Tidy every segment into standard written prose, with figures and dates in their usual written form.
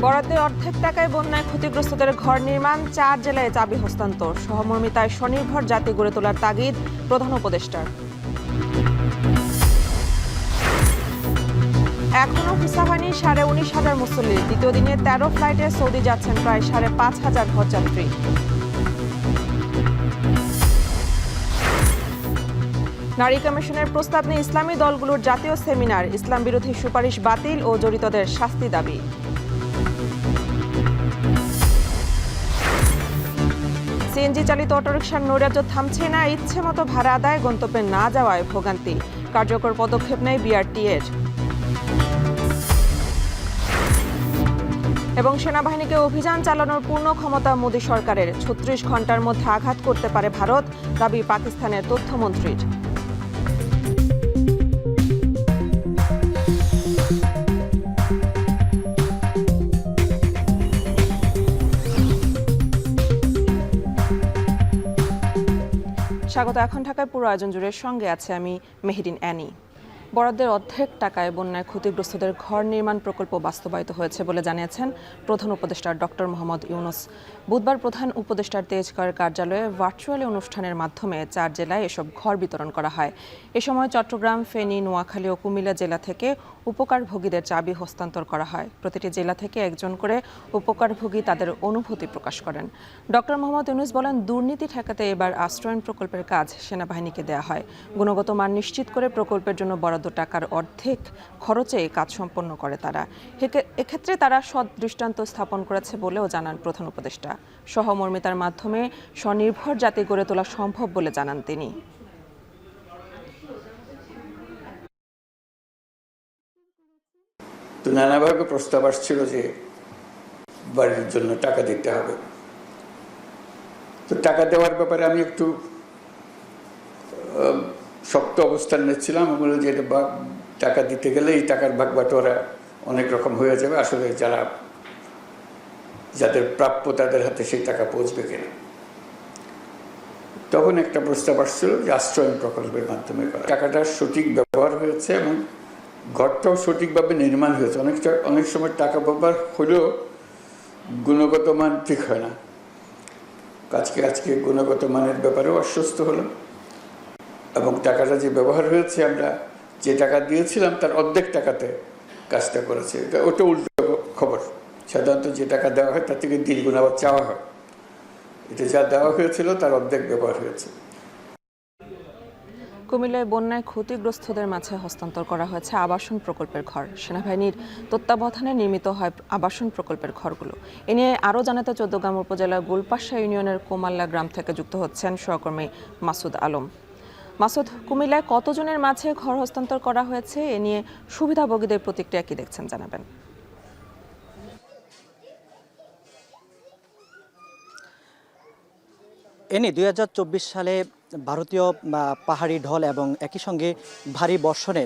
বরাদ্দের অর্ধেক টাকায় বন্যায় ক্ষতিগ্রস্তদের ঘর নির্মাণ, 4 জেলায় চাবি হস্তান্তর। সহমর্মিতায় স্বনির্ভর জাতি গড়ে তোলার তাগিদ প্রধান উপদেষ্টার। এখনো ভিসা হয়নি 19,500 মুসল্লির। দ্বিতীয় দিনে 13 ফ্লাইটে সৌদি যাচ্ছেন প্রায় 5,500 হজযাত্রী। নারী কমিশনের প্রস্তাব নিয়ে ইসলামী দলগুলোর জাতীয় সেমিনার, ইসলাম বিরোধী সুপারিশ বাতিল ও জড়িতদের শাস্তি দাবি। সিএনজি চালিত অটোরিকশার নৈরাজ্য থামছে না, ইচ্ছে মতো ভাড়া আদায়, গন্তব্যে না যাওয়ায় ভোগান্তি। কার্যকর পদক্ষেপ নেয় বিআরটিএর। এবং সেনাবাহিনীকে অভিযান চালানোর পূর্ণ ক্ষমতা মোদী সরকারের। 36 ঘন্টার মধ্যে আঘাত করতে পারে ভারত, দাবি পাকিস্তানের তথ্যমন্ত্রীর। স্বাগত। এখন ঢাকায় পুরো আয়োজন জুড়ে সঙ্গে আছে আমি মেহেরিন অ্যানি। বরাদ্দের অর্ধেক টাকায় বন্যায় ক্ষতিগ্রস্তদের ঘর নির্মাণ প্রকল্প বাস্তবায়িত হয়েছে বলে জানিয়েছেন প্রধান উপদেষ্টা ডক্টর মোহাম্মদ ইউনূস। বুধবার প্রধান উপদেষ্টার তেজগাঁওয়ের কার্যালয়ে ভার্চুয়ালি অনুষ্ঠানের মাধ্যমে 4 জেলায় এসব ঘর বিতরণ করা হয়। এ সময় চট্টগ্রাম, ফেনী, নোয়াখালী ও কুমিল্লা জেলা থেকে উপকারভোগীদের চাবি হস্তান্তর করা হয়। প্রতিটি জেলা থেকে একজন করে উপকারভোগী তাদের অনুভূতি প্রকাশ করেন। ডক্টর মোহাম্মদ ইউনূস বলেন, দুর্নীতি ঠেকাতে এবার আশ্রয়ণ প্রকল্পের কাজ সেনাবাহিনীকে দেয়া হয়। গুণগত মান নিশ্চিত করে প্রকল্পের জন্য বরাদ্দ টাকার অর্ধেক খরচে কাজ সম্পন্ন করে তারা। এক্ষেত্রে তারা সৎ দৃষ্টান্ত স্থাপন করেছে বলেও জানান প্রধান উপদেষ্টা। সহমর্মিতার মাধ্যমে স্বনির্ভর জাতি গড়ে তোলা সম্ভব বলে জানান তিনি। তো নানাভাবে প্রস্তাব আসছিল যে বাড়ির জন্য টাকা দিতে হবে। তো টাকা দেওয়ার ব্যাপারে আমি একটু শক্ত অবস্থান নিচ্ছিলাম। বলে যে টাকা দিতে গেলে এই টাকার ভাগ বাটোয়ারা অনেক রকম হয়ে যাবে, আসলে যাদের প্রাপ্য তাদের হাতে সেই টাকা পৌঁছবে কিনা। তখন একটা প্রস্তাব আসছিল যে আশ্রয়ণ প্রকল্পের মাধ্যমে করা। টাকাটার সঠিক ব্যবহার হয়েছে এবং ঘরটাও সঠিকভাবে নির্মাণ হয়েছে। অনেক সময় টাকা ব্যবহার হলেও গুণগত মান ঠিক হয় না। আজকে গুণগত মানের ব্যাপারেও আশ্বস্ত হলাম এবং টাকাটা যে ব্যবহার হয়েছে, আমরা যে টাকা দিয়েছিলাম তার অর্ধেক টাকাতে কাজটা করেছে। ওটা উল্টো খবর। সাধারণত যে টাকা দেওয়া হয় তার থেকে দ্বিগুণ আবার চাওয়া হয়। এটা যা দেওয়া হয়েছিল তার অর্ধেক ব্যবহার হয়েছে। কুমিল্লায় বন্যায় ক্ষতিগ্রস্তদের মাঝে হস্তান্তর করা হয়েছে আবাসন প্রকল্পের ঘর। সেনাবাহিনীর তত্ত্বাবধানে নির্মিত হয় আবাসন প্রকল্পের ঘরগুলো। এ নিয়ে আরও জানাতে চৌদ্দগ্রাম উপজেলার গোলপাশা ইউনিয়নের কোমাল্লা গ্রাম থেকে যুক্ত হচ্ছেন সহকর্মী মাসুদ আলম। মাসুদ, কুমিল্লায় কতজনের মাঝে ঘর হস্তান্তর করা হয়েছে? এ নিয়ে সুবিধাভোগীদের প্রতিক্রিয়া কি দেখছেন জানাবেন। এনে 2024 সালে ভারতীয় পাহাড়ি ঢল এবং একই সঙ্গে ভারী বর্ষণে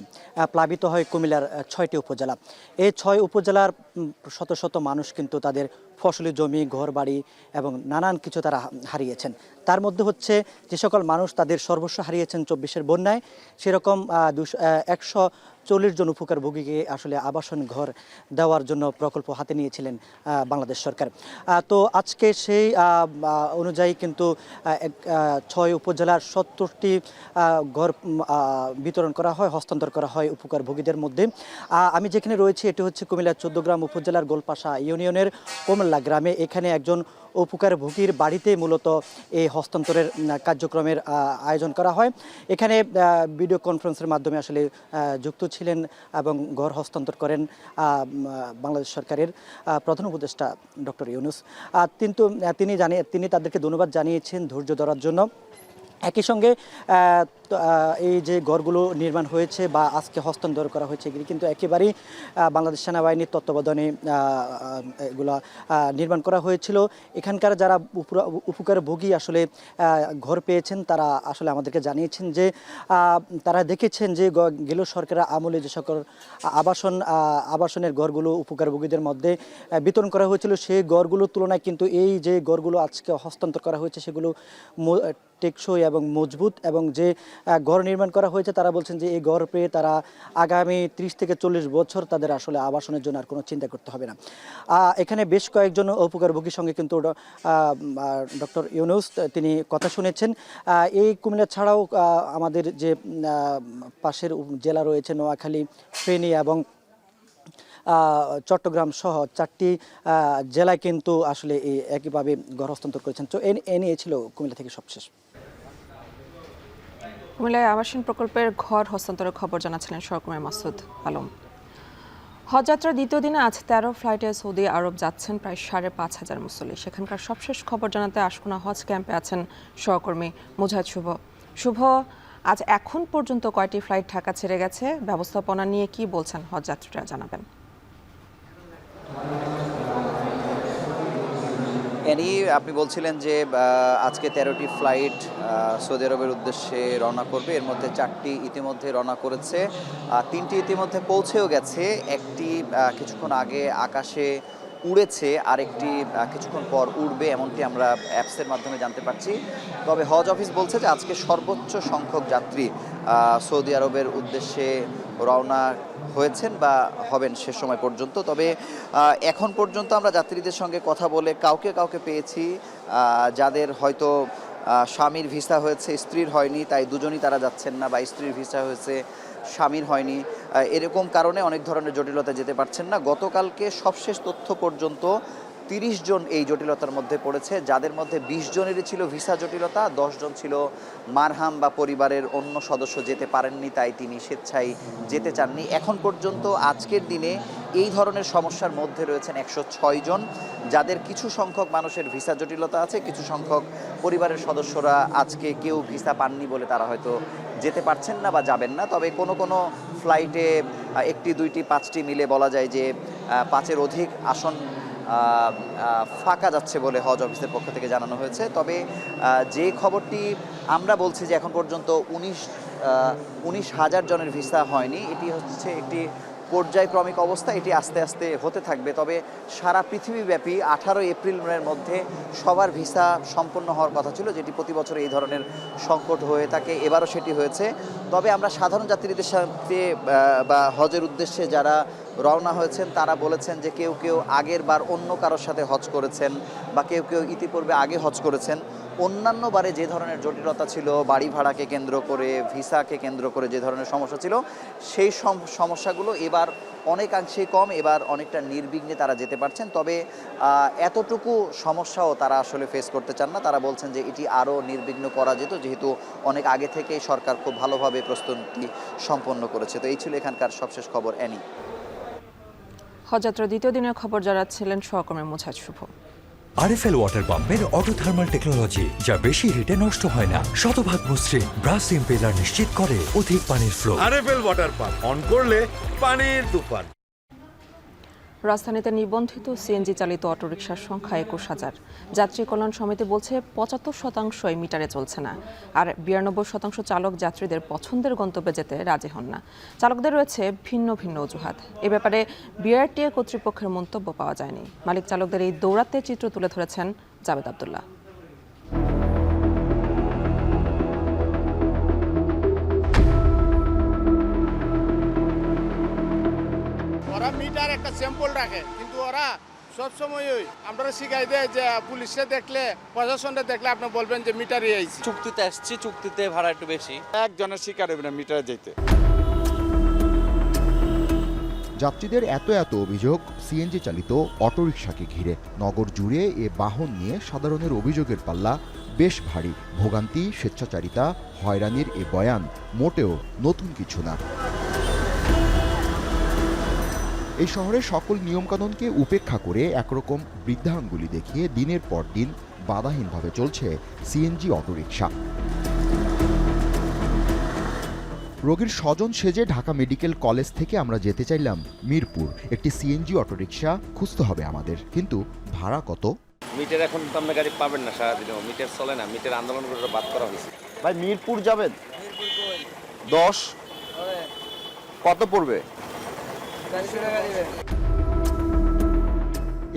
প্লাবিত হয় কুমিল্লার 6টি উপজেলা। এই 6 উপজেলার শত শত মানুষ কিন্তু তাদের ফসলি জমি, ঘর বাড়ি এবং নানান কিছু তারা হারিয়েছেন। তার মধ্যে হচ্ছে যে সকল মানুষ তাদের সর্বস্ব হারিয়েছেন 24-এর বন্যায়, সেরকম 140 জন উপকারভোগীকে আসলে আবাসন ঘর দেওয়ার জন্য প্রকল্প হাতে নিয়েছিলেন বাংলাদেশ সরকার। তো আজকে সেই অনুযায়ী কিন্তু 6 উপজেলার 70টি ঘর বিতরণ করা হয়, হস্তান্তর করা হয় উপকারভোগীদের মধ্যে। আমি যেখানে রয়েছি এটি হচ্ছে কুমিল্লার চৌদ্দগ্রাম উপজেলার গোলপাশা ইউনিয়নের কোমল্লা গ্রামে। এখানে একজন উপকারভোগীর বাড়িতে মূলত এই হস্তান্তরের কার্যক্রমের আয়োজন করা হয়। এখানে ভিডিও কনফারেন্সের মাধ্যমে আসলে যুক্ত ছিলেন এবং ঘর হস্তান্তর করেন বাংলাদেশ সরকারের প্রধান উপদেষ্টা ডক্টর ইউনূস। কিন্তু তিনি তাদেরকে ধন্যবাদ জানিয়েছেন ধৈর্য ধরার জন্য। একই সঙ্গে এই যে ঘরগুলো নির্মাণ হয়েছে বা আজকে হস্তান্তর করা হয়েছে, এগুলি কিন্তু একেবারেই বাংলাদেশ সেনাবাহিনীর তত্ত্বাবধানে এগুলা নির্মাণ করা হয়েছিল। এখানকার যারা উপকারভোগী আসলে ঘর পেয়েছেন তারা আসলে আমাদেরকে জানিয়েছেন যে তারা দেখেছেন যে গেল সরকারের আমলে যে সকল আবাসনের ঘরগুলো উপকারভোগীদের মধ্যে বিতরণ করা হয়েছিল, সেই ঘরগুলোর তুলনায় কিন্তু এই যে ঘরগুলো আজকে হস্তান্তর করা হয়েছে সেগুলো টেকসই এবং মজবুত এবং যে ঘর নির্মাণ করা হয়েছে তারা বলছেন যে এই ঘর পেয়ে তারা আগামী 30 থেকে 40 বছর তাদের আসলে আবাসনের জন্য আর কোনো চিন্তা করতে হবে না। এখানে বেশ কয়েকজন উপকারভোগীর সঙ্গে কিন্তু ডক্টর ইউনূস তিনি কথা শুনেছেন। এই কুমিল্লা ছাড়াও আমাদের যে পাশের জেলা রয়েছে নোয়াখালী, ফেনী এবং চট্টগ্রাম সহ 4টি জেলায় কিন্তু আসলে এই একইভাবে ঘর হস্তান্তর করেছেন। তো এ নিয়ে ছিল কুমিল্লা থেকে সবশেষ। কুমিল্লায় আবাসন প্রকল্পের ঘর হস্তান্তরের খবর জানাচ্ছিলেন সহকর্মী মাসুদ আলম। হজযাত্রার দ্বিতীয় দিনে আজ 13 ফ্লাইটে সৌদি আরব যাচ্ছেন প্রায় 5,500 মুসল্লি। সেখানকার সবশেষ খবর জানাতে আশকোনা হজ ক্যাম্পে আছেন সহকর্মী মুজাহিদ শুভ। শুভ, আজ এখন পর্যন্ত কয়টি ফ্লাইট ঢাকা ছেড়ে গেছে, ব্যবস্থাপনা নিয়ে কি বলছেন হজযাত্রীরা, জানাবেন। এনি আপনি বলছিলেন যে আজকে 13টি ফ্লাইট সৌদি আরবের উদ্দেশ্যে রওনা করবে, এর মধ্যে 4টি ইতিমধ্যে রওনা করেছে, 3টি ইতিমধ্যে পৌঁছেও গেছে, একটি কিছুক্ষণ আগে আকাশে উড়েছে, আরেকটি কিছুক্ষণ পর উড়বে, এমনটি আমরা অ্যাপসের মাধ্যমে জানতে পারছি। তবে হজ অফিস বলছে যে আজকে সর্বোচ্চ সংখ্যক যাত্রী সৌদি আরবের উদ্দেশ্যে রওনা হয়েছেন বা হবেন সে সময় পর্যন্ত। তবে এখন পর্যন্ত আমরা যাত্রীদের সঙ্গে কথা বলে কাউকে পেয়েছি যাদের হয়তো স্বামীর ভিসা হয়েছে, স্ত্রীর হয়নি, তাই দুজনই তারা যাচ্ছেন না, বা স্ত্রীর ভিসা হয়েছে, স্বামীর হয়নি, এরকম কারণে অনেক ধরনের জটিলতা যেতে পারছেন না। গতকালকে সবশেষ তথ্য পর্যন্ত 30 জন এই জটিলতার মধ্যে পড়েছে, যাদের মধ্যে 20 জনেরই ছিল ভিসা জটিলতা, 10 জন ছিল মারহাম বা পরিবারের অন্য সদস্য যেতে পারেননি, তাই তিনি স্বেচ্ছায় যেতে চাননি। এখন পর্যন্ত আজকের দিনে এই ধরনের সমস্যার মধ্যে রয়েছেন 106 জন, যাদের কিছু সংখ্যক মানুষের ভিসা জটিলতা আছে, কিছু সংখ্যক পরিবারের সদস্যরা আজকে কেউ ভিসা পাননি বলে তারা হয়তো যেতে পারছেন না বা যাবেন না। তবে কোনো ফ্লাইটে 1টি 2টি 5টি মিলে বলা যায় যে 5-এর অধিক আসন ফাঁকা যাচ্ছে বলে হজ অফিসের পক্ষ থেকে জানানো হয়েছে। তবে যে খবরটি আমরা বলছি যে এখন পর্যন্ত 19,000 জনের ভিসা হয়নি, এটি হচ্ছে একটি পর্যায়ক্রমিক অবস্থা, এটি আস্তে আস্তে হতে থাকবে। তবে সারা পৃথিবীব্যাপী 18 এপ্রিলের মধ্যে সবার ভিসা সম্পন্ন হওয়ার কথা ছিল, যেটি প্রতি বছর এই ধরনের সংকট হয়ে থাকে, এবারও সেটি হয়েছে। তবে আমরা সাধারণ যাত্রীদের সাথে বা হজের উদ্দেশ্যে যারা রওনা হয়েছেন তারা বলেছেন যে কেউ আগের বার অন্য কারোর সাথে হজ করেছেন, বা কেউ ইতিপূর্বে আগে হজ করেছেন। অন্যান্য বারে যে ধরনের জটিলতা ছিল, বাড়ি ভাড়াকে কেন্দ্র করে, ভিসাকে কেন্দ্র করে যে ধরনের সমস্যা ছিল, সেই সমস্যাগুলো এবার অনেকাংশেই কম, এবার অনেকটা নির্বিঘ্নে তারা যেতে পারছেন। তবে এতটুকু সমস্যাও তারা আসলে ফেস করতে চান না, তারা বলছেন যে এটি আরও নির্বিঘ্ন করা যেত, যেহেতু অনেক আগে থেকেই সরকার খুব ভালোভাবে প্রস্তুতি সম্পন্ন করেছে। তো এই ছিল এখানকার সবশেষ খবর। অ্যানি, হজযাত্রার দ্বিতীয় দিনের খবর জানাচ্ছিলেন সহকর্মী মুজাহিদ শুভ। আরএফএল ওয়াটার পাম্পের অটো থার্মাল টেকনোলজি, যা বেশি হিটে নষ্ট হয় না, শতভাগ মসৃণ ব্রাশ ইম্পেলার নিশ্চিত করে অধিক পানির flow. RFL water pump on করলে পানির তুফান। রাজধানীতে নিবন্ধিত সিএনজি চালিত অটোরিকশার সংখ্যা 21,000। যাত্রী কল্যাণ সমিতি বলছে 75% মিটারে চলছে না, আর 92% চালক যাত্রীদের পছন্দের গন্তব্যে যেতে রাজি হন না। চালকদের রয়েছে ভিন্ন অজুহাত। এ ব্যাপারে বিআরটিএ কর্তৃপক্ষের মন্তব্য পাওয়া যায়নি। মালিক চালকদের এই দৌরাত্মে চিত্র তুলে ধরেছেন জাবেদ আব্দুল্লাহ। ওরা মিটার একটা স্যাম্পল রাখে, কিন্তু ওরা সবসময়ই আমরা শিখাই দেয় যে পুলিশে দেখলে, প্রশাসনটা দেখলে আপনি বলবেন যে মিটারই আইছে। চুক্তিতে আসছি, চুক্তিতে ভাড়া একটু বেশি। একজনের শিকার হবে না মিটারে যেতে। যাত্রীদের এত অভিযোগ সিএনজি চালিত অটোরিকশাকে ঘিরে। নগর জুড়ে এ বাহন নিয়ে সাধারণের অভিযোগের পাল্লা বেশ ভারী। ভোগান্তি, স্বেচ্ছাচারিতা, হয়রানির এ বয়ান মোটেও নতুন কিছু না। এই শহরের সকল নিয়মকানুনকে উপেক্ষা করে একরকম বৃদ্ধাঙ্গুলি দেখিয়ে দিনের পর দিন বাধাহীনভাবে চলছে সিএনজি অটোরিকশা। রোগীর স্বজন সেজে ঢাকা মেডিকেল কলেজ থেকে আমরা যেতে চাইলাম মিরপুর। একটি সিএনজি অটোরিকশা খুঁজতে হবে আমাদের, কিন্তু ভাড়া কত? মিটার এখন তো আপনার গাড়ি পাবেন না, সারাদিনও মিটার চলে না। মিটার আন্দোলন করে বাদ করা হয়েছে। ভাই মিরপুর যাবেন? 10 কত পড়বে?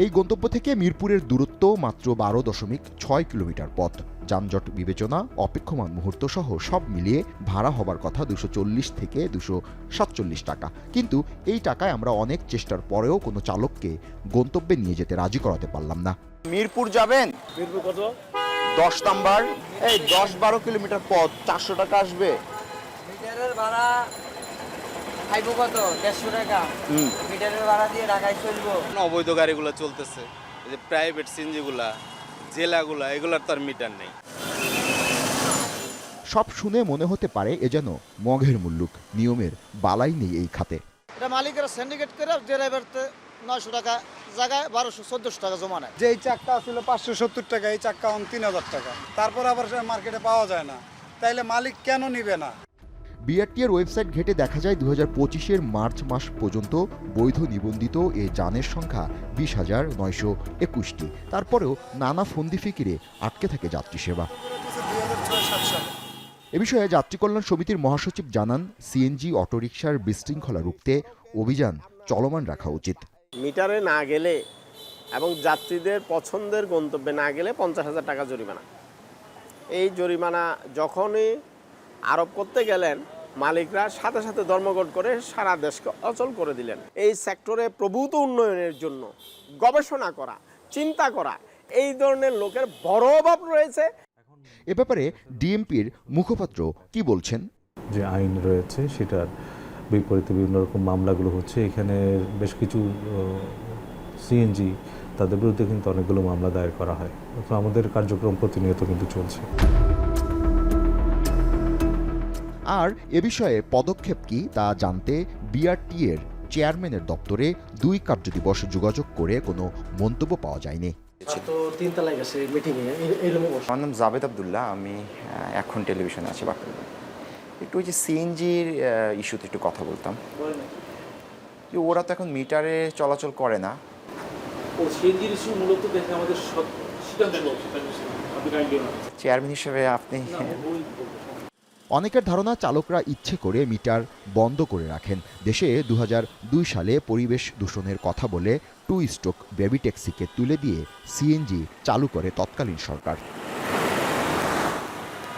এই গন্তব্য থেকে মিরপুরের দূরত্ব মাত্র 12.6 কিলোমিটার পথ। যানজট বিবেচনা, অপেক্ষমান মুহূর্ত সহ সব মিলিয়ে ভাড়া হবার কথা 240 থেকে 247 টাকা। কিন্তু এই টাকায় আমরা অনেক চেষ্টার পরেও কোনো চালককে গন্তব্যে নিয়ে যেতে রাজি করাতে পারলাম না। মিরপুর যাবেন? মিরপুর কত? 10 নাম্বার। এই 10-12 কিলোমিটার পথ, 400 টাকা আসবে। মিটারের ভাড়া খাইবো কত? 150 টাকা। মিটারের ভাড়া দিয়ে ঢাকায় চলবো। অবৈধ গাড়িগুলো চলতেছে, এই যে প্রাইভেট সিএনজিগুলা, জেলাগুলা, এগুলার তো আর মিটার নেই। সব শুনে মনে হতে পারে এ যেন মগের মুল্লুক, নিয়মের বালাই নেই এই খাতে। এটা মালিকেরা সিন্ডিকেট করে ড্রাইভারতে 900 টাকা জায়গায় 1200-1400 টাকা জমা নেয়। যে এই চাক্কা ছিল 570 টাকা, এই চাক্কা 3000 টাকা। তারপর আবার মার্কেটে পাওয়া যায় না, তাইলে মালিক কেন নিবে না? বিআরটিএর ওয়েবসাইট ঘেটে দেখা যায় 2025-এর মার্চ মাস পর্যন্ত বৈধ নিবন্ধিত এ যানের সংখ্যা 20,921টি। তারপরেও নানা ফন্দি ফিকিরে আটকে থাকে যাত্রী সেবা। এ বিষয়ে যাত্রী কল্যাণ সমিতির মহাসচিব জানান, সিএনজি অটোরিকশার বিশৃঙ্খলা রুখতে অভিযান চলমান রাখা উচিত। মিটারে না গেলে এবং যাত্রীদের পছন্দের গন্তব্যে না গেলে 50,000 টাকা জরিমানা। এই জরিমানা যখনই আরোপ করতে গেলেন, মালিকরা সাথে সাথে ধর্মঘট করে সারা দেশকে অচল করে দিলেন। এই সেক্টরে প্রভূত উন্নয়নের জন্য গবেষণা করা, চিন্তা করা, এই ধরনের লোকের বড় অভাব রয়েছে। এ ব্যাপারে ডিএমপির মুখপাত্র কি বলছেন? যে আইন রয়েছে সেটার বিপরীতে বিভিন্ন রকম মামলাগুলো হচ্ছে। এখানে বেশ কিছু সিএনজি তাদের বিরুদ্ধে কিন্তু অনেকগুলো মামলা দায়ের করা হয়। তো আমাদের কার্যক্রম প্রতিনিয়ত কিন্তু চলছে। আর এ বিষয়ে পদক্ষেপ কি তা জানতে বিআরটি-এর চেয়ারম্যানের দপ্তরে 2 কার্যদিবস যোগাযোগ করে কোনো মন্তব্য পাওয়া যায়নি। আমার নাম জাবেদ আব্দুল্লাহ, আমি এখন টেলিভিশনে আছি। একটু ওই যে সিএনজির ইস্যুতে একটু কথা বলতাম। যে ওরা তো এখন মিটারে চলাচল করে না। চেয়ারম্যান হিসেবে আপনি অনেকের ধারণা চালকরা ইচ্ছে করে মিটার বন্ধ করে রাখেন। দেশে 2002 সালে পরিবেশ দূষণের কথা বলে 2 স্ট্রোক বেবি ট্যাক্সিকে তুলে দিয়ে সিএনজি চালু করে তৎকালীন সরকার।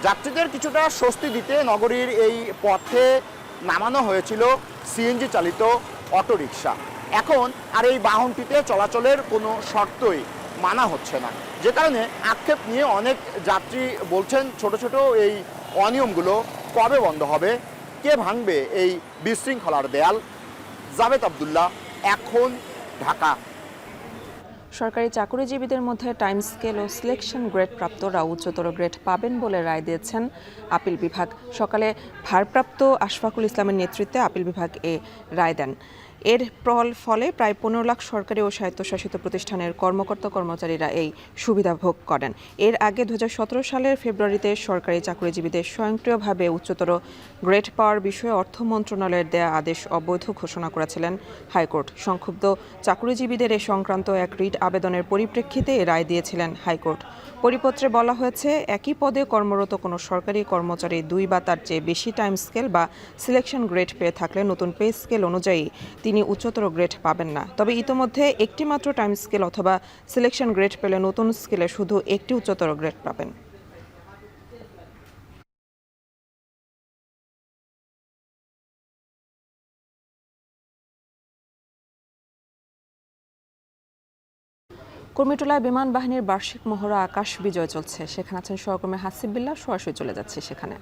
যাত্রীদের কিছুটা স্বস্তি দিতে নগরীর এই পথে নামানো হয়েছিল সিএনজি চালিত অটোরিকশা। এখন আর এই বাহনটিতে চলাচলের কোনো শর্তই মানা হচ্ছে না, যে কারণে আক্ষেপ নিয়ে অনেক যাত্রী বলছেন ছোট ছোট এই অনিয়মগুলো কবে বন্ধ হবে, কে ভাঙবে এই বিশৃঙ্খলার দেয়াল। জাবেদ আব্দুল্লাহ, এখন, ঢাকা। সরকারি চাকরিজীবীদের মধ্যে টাইম স্কেল ও সিলেকশন গ্রেড প্রাপ্তরা উচ্চতর গ্রেড পাবেন বলে রায় দিয়েছেন আপিল বিভাগ। সকালে ভারপ্রাপ্ত আশফাকুল ইসলামের নেতৃত্বে আপিল বিভাগ এ রায় দেন। এর ফলে প্রায় 15 লাখ সরকারি ও স্বায়ত্তশাসিত প্রতিষ্ঠানের কর্মকর্তা কর্মচারীরা এই সুবিধা ভোগ করেন। এর আগে 2017 সালের ফেব্রুয়ারিতে সরকারি চাকরিজীবীদের স্বয়ংক্রিয়ভাবে উচ্চতর গ্রেড পাওয়ার বিষয়ে অর্থ মন্ত্রণালয়ের দেয়া আদেশ অবৈধ ঘোষণা করেছিলেন হাইকোর্ট। সংক্ষুব্ধ চাকরিজীবীদের এ সংক্রান্ত এক রিট আবেদনের পরিপ্রেক্ষিতে এ রায় দিয়েছিলেন হাইকোর্ট। পরিপত্রে বলা হয়েছে, একই পদে কর্মরত কোনো সরকারি কর্মচারী 2 বা তার চেয়ে বেশি টাইম স্কেল বা সিলেকশন গ্রেড পেয়ে থাকলে নতুন পে স্কেল অনুযায়ী তিনি উচ্চতর গ্রেড পাবেন না। তবে ইতোমধ্যে একটি মাত্র টাইম স্কেল অথবা সিলেকশন গ্রেড পেলে নতুন স্কেলে শুধু একটি উচ্চতর গ্রেড পাবেন। কুর্মিটোলায় বিমান বাহিনীর বার্ষিক মহড়া আকাশ বিজয় চলছে। সেখানে আছেন সহকর্মী হাসিব বিল্লাহ, সরাসরি চলে যাচ্ছে সেখানে।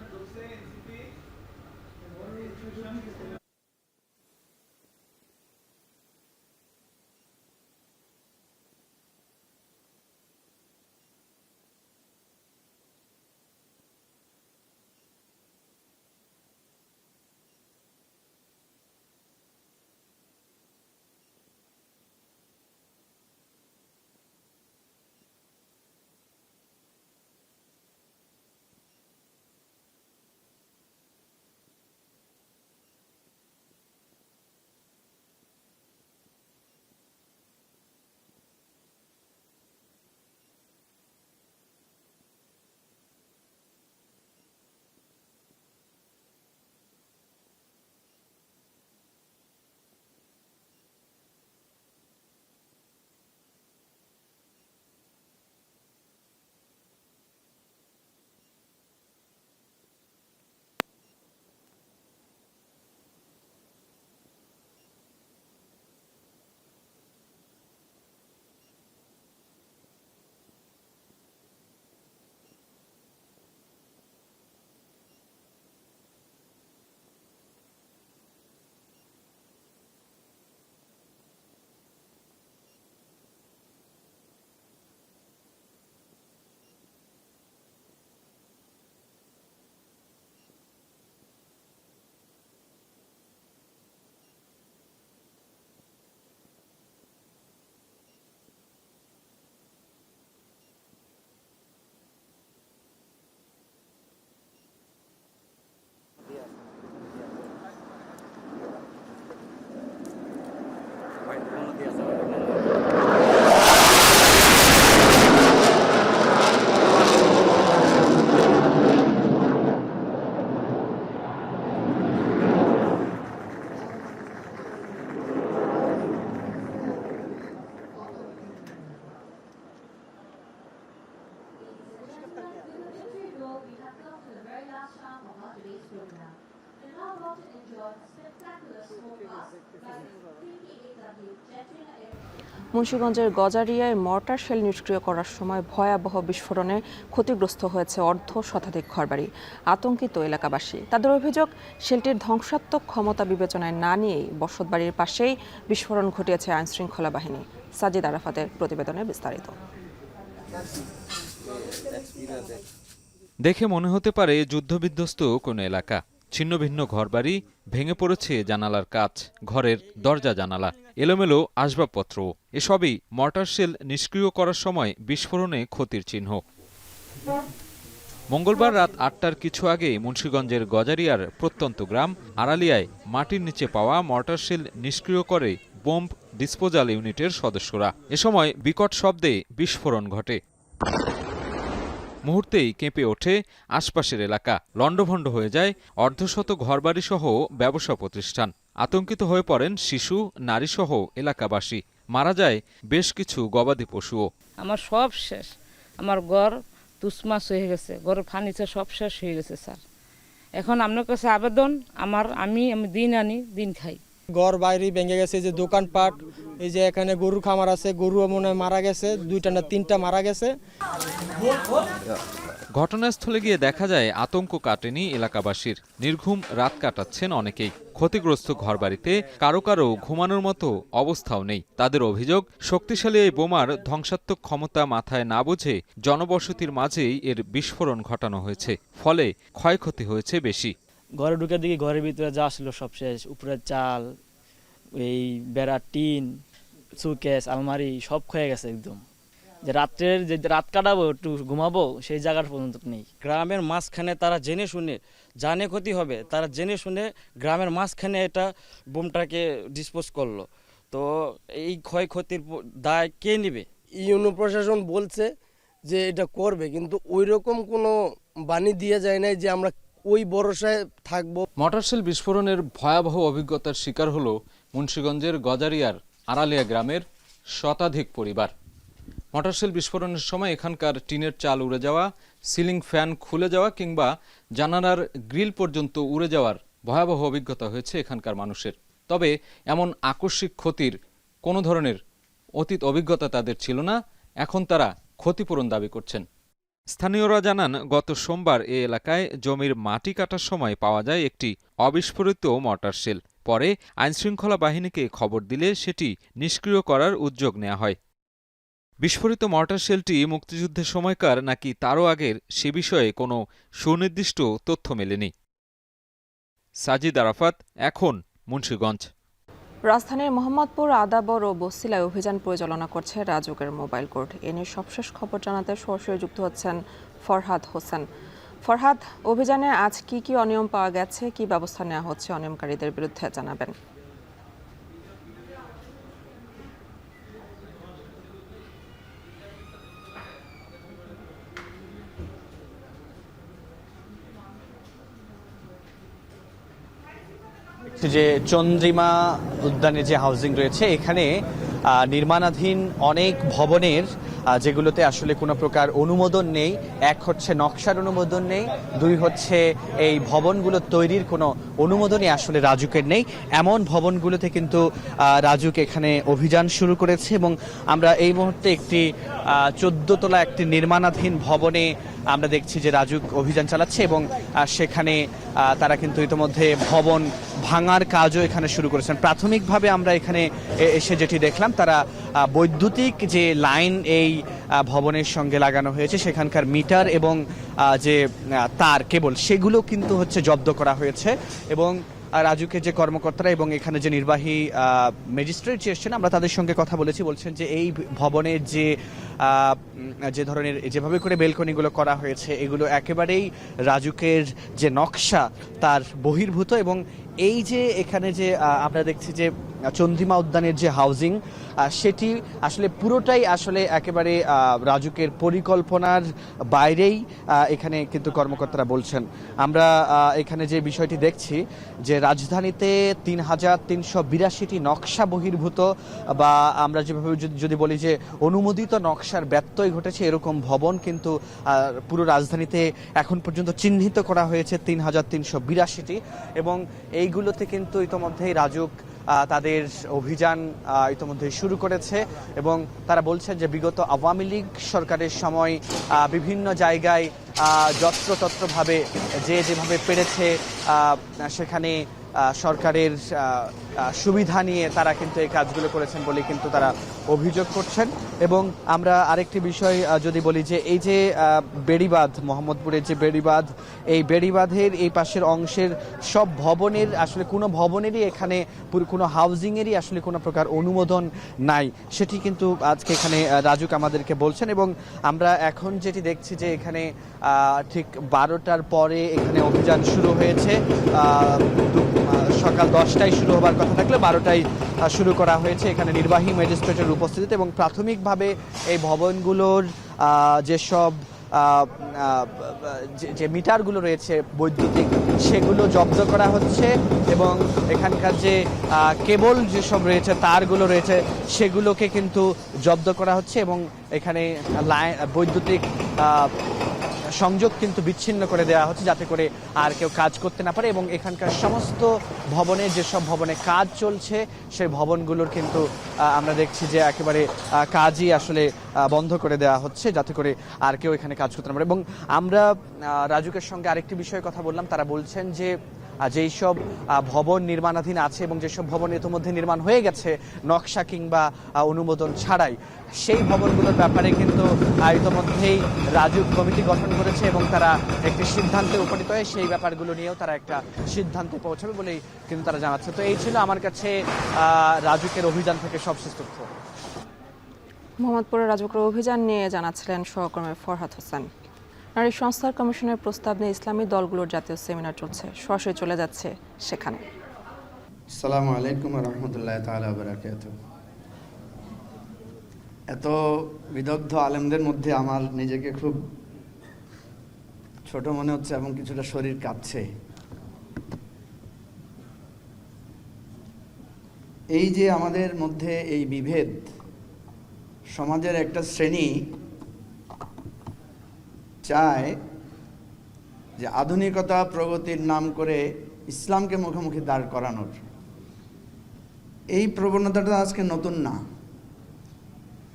মুন্সিগঞ্জের গজারিয়ায় মর্টার শেল নিষ্ক্রিয় করার সময় ভয়াবহ বিস্ফোরণে ক্ষতিগ্রস্ত হয়েছে অর্ধ শতাধিক ঘরবাড়ি। আতঙ্কিত এলাকাবাসী। তাদের অভিযোগ, শেলটির ধ্বংসাত্মক ক্ষমতা বিবেচনায় না নিয়েই বসতবাড়ির পাশেই বিস্ফোরণ ঘটিয়েছে আইনশৃঙ্খলা বাহিনী। সাজিদ আরাফাতের প্রতিবেদনে বিস্তারিত। দেখে মনে হতে পারে যুদ্ধবিধ্বস্ত কোনো এলাকা। ছিন্নভিন্ন ঘরবাড়ি, ভেঙে পড়েছে জানালার কাচ, ঘরের দরজা জানালা, এলোমেলো আসবাবপত্র। এসবই মর্টার শেল নিষ্ক্রিয় করার সময় বিস্ফোরণে ক্ষতির চিহ্ন। মঙ্গলবার রাত ৮টার কিছু আগে মুন্সিগঞ্জের গজারিয়ার প্রত্যন্ত গ্রাম আড়ালিয়ায় মাটির নিচে পাওয়া মর্টার শেল নিষ্ক্রিয় করে বোম্ব ডিসপোজাল ইউনিটের সদস্যরা। এ সময় বিকট শব্দে বিস্ফোরণ ঘটে। মুহূর্তেই কেঁপে ওঠে আশপাশের এলাকা। লণ্ডভণ্ড হয়ে যায় অর্ধশত ঘরবাড়িসহ ব্যবসা প্রতিষ্ঠান। আতঙ্কিত হয়ে পড়েন শিশু, নারীসহ এলাকাবাসী। মারা যায় বেশ কিছু গবাদি পশুও। আমার সব শেষ, আমার ঘর তুসমাস হয়ে গেছে, ঘরের ফার্নিচার সব শেষ হয়ে গেছে স্যার। এখন আপনার কাছে আবেদন, আমি দিন আনি দিন খাই। ঘর বাইরে ভেঙে গেছে, যে দোকানপাট, এই যে এখানে গরুর খামার আছে, গরু মনে হয় মারা গেছে, 2টা না 3টা মারা গেছে। ঘটনাস্থলে গিয়ে দেখা যায় আতঙ্ক কাটেনি এলাকাবাসীর। নির্ঘুম রাত কাটাচ্ছেন অনেকেই। ক্ষতিগ্রস্ত ঘরবাড়িতে কারো কারো ঘুমানোর মতো অবস্থাও নেই। তাদের অভিযোগ, শক্তিশালী এই বোমার ধ্বংসাত্মক ক্ষমতা মাথায় না বুঝে জনবসতির মাঝেই এর বিস্ফোরণ ঘটানো হয়েছে। ফলে ক্ষয়ক্ষতি হয়েছে বেশি। ঘরে ঢুকে দেখি ঘরের ভিতরে যা ছিল সব শেষ। উপরের চাল, এই বেড়া, টিন, সুকেস, আলমারি সব ক্ষয়ে গেছে একদম। যে রাত্রের যে রাত কাটাবো, একটু ঘুমাবো, সেই জায়গার পর্যন্ত নেই। গ্রামের মাঝখানে তারা জেনে শুনে, জানে ক্ষতি হবে, তারা জেনে শুনে গ্রামের মাঝখানে এটা বোমটাকে ডিসপোজ করলো। তো এই ক্ষয়ক্ষতির দায় কে নেবে? ইউনো প্রশাসন বলছে যে এটা করবে, কিন্তু ওই রকম কোনো বাণী দিয়ে যায় নাই যে আমরা ওই ভরসায় থাকবো। মর্টার শেল বিস্ফোরণের ভয়াবহ অভিজ্ঞতার শিকার হলো মুন্সিগঞ্জের গজারিয়ার আড়ালিয়া গ্রামের শতাধিক পরিবার। মর্টার শেল বিস্ফোরণের সময় এখানকার টিনের চাল উড়ে যাওয়া, সিলিং ফ্যান খুলে যাওয়া কিংবা জানালার গ্রিল পর্যন্ত উড়ে যাওয়ার ভয়াবহ অভিজ্ঞতা হয়েছে এখানকার মানুষের। তবে এমন আকস্মিক ক্ষতির কোনো ধরনের অতীত অভিজ্ঞতা তাদের ছিল না। এখন তারা ক্ষতিপূরণ দাবি করছেন। স্থানীয়রা জানান, গত সোমবার এ এলাকায় জমির মাটি কাটার সময় পাওয়া যায় একটি অবিস্ফোরিত মর্টার শেল। পরে আইনশৃঙ্খলা বাহিনীকে খবর দিলে সেটি নিষ্ক্রিয় করার উদ্যোগ নেওয়া হয়। বিস্ফোরিত মর্টার শেলটি মুক্তিযুদ্ধের সময়কার নাকি তারও আগের, সে বিষয়ে কোনো সুনির্দিষ্ট তথ্য মেলেনি। সাজিদ আরাফাত, এখন মুন্সিগঞ্জ। রাজধানীর মোহাম্মদপুর, আদাবর ও বসিলায় অভিযান পরিচালনা করছে রাজুকের মোবাইল কোর্ট। এ নিয়ে সবশেষ খবর জানাতে সরাসরি যুক্ত হচ্ছেন ফরহাদ হোসেন। ফরহাদ, অভিযানে আজ কি কি অনিয়ম পাওয়া গেছে, কি ব্যবস্থা নেওয়া হচ্ছে অনিয়মকারীদের বিরুদ্ধে জানাবেন। যে চন্দ্রিমা উদ্যানে যে হাউজিং রয়েছে, এখানে নির্মাণাধীন অনেক ভবনের যেগুলোতে আসলে কোনো প্রকার অনুমোদন নেই। এক হচ্ছে নকশার অনুমোদন নেই, দুই হচ্ছে এই ভবনগুলো তৈরির কোনো অনুমোদনই আসলে রাজুকের নেই। এমন ভবনগুলোতে কিন্তু রাজুক এখানে অভিযান শুরু করেছে এবং আমরা এই মুহূর্তে একটি 14 তলা একটি নির্মাণাধীন ভবনে আমরা দেখছি যে রাজুক অভিযান চালাচ্ছে এবং সেখানে তারা কিন্তু ইতিমধ্যে ভবন ভাঙার কাজও এখানে শুরু করেছেন। প্রাথমিকভাবে আমরা এখানে এসে যেটি দেখলাম, তারা বৈদ্যুতিক যে লাইন এই ভবনের সঙ্গে লাগানো হয়েছে, সেখানকার মিটার এবং যে তার কেবল, সেগুলো কিন্তু হচ্ছে জব্দ করা হয়েছে। এবং রাজুকের যে কর্মকর্তারা এবং এখানে যে নির্বাহী ম্যাজিস্ট্রেট যে এসছেন, আমরা তাদের সঙ্গে কথা বলেছি। বলছেন যে এই ভবনের যে ধরনের যেভাবে করে বেলকনিগুলো করা হয়েছে, এগুলো একেবারেই রাজুকের যে নকশা তার বহির্ভূত। এবং এই যে এখানে যে আমরা দেখছি যে চন্দ্রিমা উদ্যানের যে হাউজিং সেটি আসলে পুরোটাই আসলে একেবারে রাজুকের পরিকল্পনার বাইরেই এখানে কিন্তু কর্মকর্তারা বলছেন। আমরা এখানে যে বিষয়টি দেখছি যে রাজধানীতে ৩,৩৮২টি নকশা বহির্ভূত বা আমরা যেভাবে যদি বলি যে অনুমোদিত নকশার ব্যত্যয় ঘটেছে এরকম ভবন কিন্তু পুরো রাজধানীতে এখন পর্যন্ত চিহ্নিত করা হয়েছে ৩,৩৮২টি এবং এইগুলোতে কিন্তু ইতোমধ্যেই রাজুক তাদের অভিযান ইতোমধ্যে শুরু করেছে এবং তারা বলছেন যে বিগত আওয়ামী লীগ সরকারের সময় বিভিন্ন জায়গায় যত্রতত্রভাবে যেভাবে পেরেছে সেখানে সরকারের সুবিধা নিয়ে তারা কিন্তু এই কাজগুলো করেছেন বলে কিন্তু তারা অভিযোগ করছেন। এবং আমরা আরেকটি বিষয় যদি বলি যে এই যে বেড়িবাঁধ, মোহাম্মদপুরের যে বেড়িবাঁধ, এই বেড়িবাঁধের এই পাশের অংশের সব ভবনের আসলে কোনো ভবনেরই এখানে কোনো হাউজিংয়েরই আসলে কোনো প্রকার অনুমোদন নাই, সেটি কিন্তু আজকে এখানে রাজুক আমাদেরকে বলছেন। এবং আমরা এখন যেটি দেখছি যে এখানে ঠিক 12টার পরে এখানে অভিযান শুরু হয়েছে। সকাল 10টায় শুরু হবার কথা থাকলে 12টায় শুরু করা হয়েছে এখানে নির্বাহী ম্যাজিস্ট্রেটের উপস্থিতিতে। এবং প্রাথমিকভাবে এই ভবনগুলোর যেসব যে মিটারগুলো রয়েছে বৈদ্যুতিক সেগুলো জব্দ করা হচ্ছে এবং এখানকার যে কেবল যেসব রয়েছে তারগুলো রয়েছে সেগুলোকে কিন্তু জব্দ করা হচ্ছে এবং এখানে বৈদ্যুতিক সংযোগ কিন্তু বিচ্ছিন্ন করে দেওয়া হচ্ছে যাতে করে আর কেউ কাজ করতে না পারে। এবং এখানকার সমস্ত ভবনে যেসব ভবনে কাজ চলছে সেই ভবনগুলোর কিন্তু আমরা দেখছি যে একেবারে কাজই আসলে বন্ধ করে দেওয়া হচ্ছে যাতে করে আর কেউ এখানে কাজ করতে না পারে। এবং আমরা রাজুকের সঙ্গে আরেকটি বিষয়ে কথা বললাম, তারা বলছেন যে যেই সব ভবন নির্মাণাধীন আছে এবং যেসব ভবন ইতিমধ্যে নির্মাণ হয়ে গেছে নকশা কিংবা অনুমোদন ছাড়াই, সেই ভবনগুলোর ব্যাপারে কিন্তু ইতিমধ্যেই রাজুক কমিটি গঠন করেছে এবং তারা একটি সিদ্ধান্তে উপনীত হয়ে সেই ব্যাপারগুলো নিয়েও তারা একটা সিদ্ধান্তে পৌঁছাবে বলেই কিন্তু তারা জানাচ্ছে। তো এই ছিল আমার কাছে রাজুকের অভিযান থেকে সবশেষ তথ্য। মোহাম্মদপুরের রাজুকের অভিযান নিয়ে জানাচ্ছিলেন সহকর্মী ফরহাদ হোসেন। নারী সংস্থার কমিশনের প্রস্তাব নিয়ে ইসলামী দলগুলোর জাতীয় সেমিনার চলছে, সরাসরি চলে যাচ্ছে সেখানে। আসসালামু আলাইকুম ওয়া রাহমাতুল্লাহি তাআলা ওয়া বারাকাতুহু। এত বিদগ্ধ আলেমদের মধ্যে আমার নিজেকে খুব ছোট মনে হচ্ছে এবং কিছুটা শরীর কাঁপছে। এই যে আমাদের মধ্যে এই বিভেদ, সমাজের একটা শ্রেণী চায় যে আধুনিকতা প্রগতির নাম করে ইসলামকে মুখোমুখি দাঁড় করানোর। এই প্রবণতাটা আজকে নতুন না।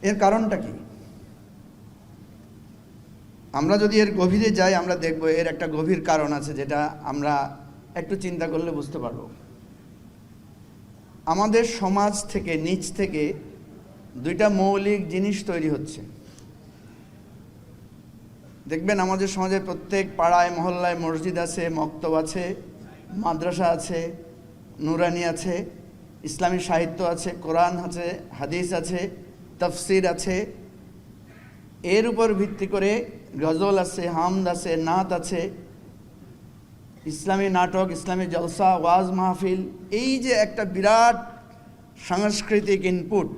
এর কারণটা কি? আমরা যদি এর গভীরে যাই আমরা দেখব এর একটা গভীর কারণ আছে যেটা আমরা একটু চিন্তা করলে বুঝতে পারব। আমাদের সমাজ থেকে নিচ থেকে দুইটা মৌলিক জিনিস তৈরি হচ্ছে। দেখবেন আমাদের সমাজে প্রত্যেক পাড়ায় মহল্লায় মসজিদ আছে, মক্তব আছে, মাদ্রাসা আছে, নুরানি আছে, ইসলামী সাহিত্য আছে, কোরআন আছে, হাদিস আছে, তাফসির আছে। এর উপর ভিত্তি করে গজল আছে, হামদ আছে, নাত আছে, ইসলামী নাটক, ইসলামী জলসা, ওয়াজ মাহফিল। এই যে একটা বিরাট সাংস্কৃতিক ইনপুট,